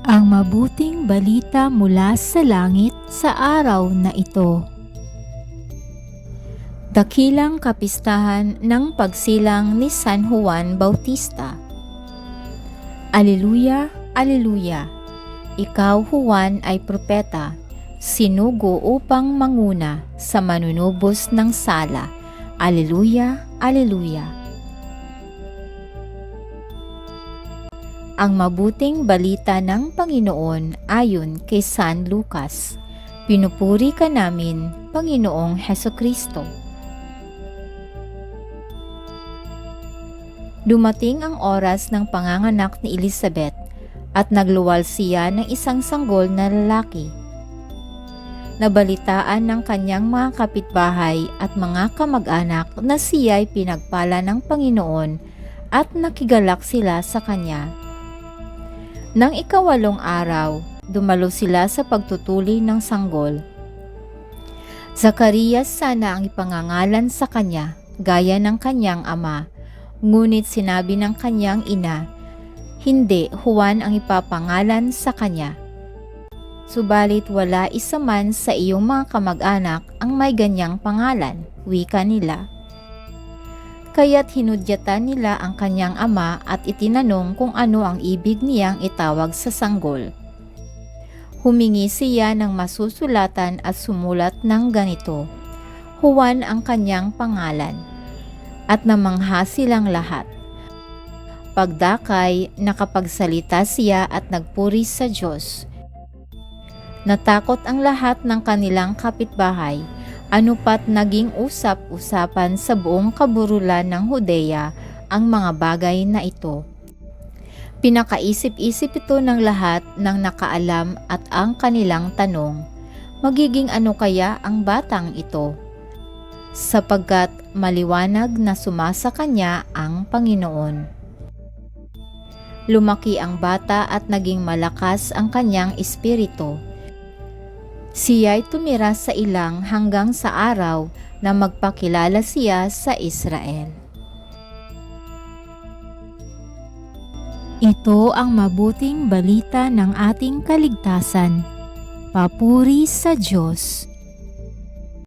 Ang mabuting balita mula sa langit sa araw na ito. Dakilang kapistahan ng pagsilang ni San Juan Bautista. Aleluya, aleluya! Ikaw, Juan, ay propeta, sinugo upang manguna sa manunubos ng sala. Aleluya, aleluya! Ang mabuting balita ng Panginoon ayon kay San Lucas. Pinupuri ka namin, Panginoong Hesukristo. Dumating ang oras ng panganganak ni Elizabeth at nagluwal siya ng isang sanggol na lalaki. Nabalitaan ng kanyang mga kapitbahay at mga kamag-anak na siya'y pinagpala ng Panginoon at nakigalak sila sa kanya. Nang ikawalong araw, dumalo sila sa pagtutuli ng sanggol. Zacarias sana ang ipangangalan sa kanya, gaya ng kanyang ama. Ngunit sinabi ng kanyang ina, hindi, Juan ang ipapangalan sa kanya. Subalit wala isa man sa iyong mga kamag-anak ang may ganyang pangalan, wika nila. Kaya't hinudyatan nila ang kanyang ama at itinanong kung ano ang ibig niyang itawag sa sanggol. Humingi siya ng masusulatan at sumulat ng ganito, Juan ang kanyang pangalan. At namangha silang lahat. Pagdakay, nakapagsalita siya at nagpuri sa Diyos. Natakot ang lahat ng kanilang kapitbahay, anupat naging usap-usapan sa buong kaburulan ng Judea ang mga bagay na ito. Pinakaisip-isip ito ng lahat ng nakaalam at ang kanilang tanong, magiging ano kaya ang batang ito? Sapagkat maliwanag na sumasa kanya ang Panginoon. Lumaki ang bata at naging malakas ang kanyang espiritu. Siya'y tumira sa ilang hanggang sa araw na magpakilala siya sa Israel. Ito ang mabuting balita ng ating kaligtasan. Papuri sa Diyos.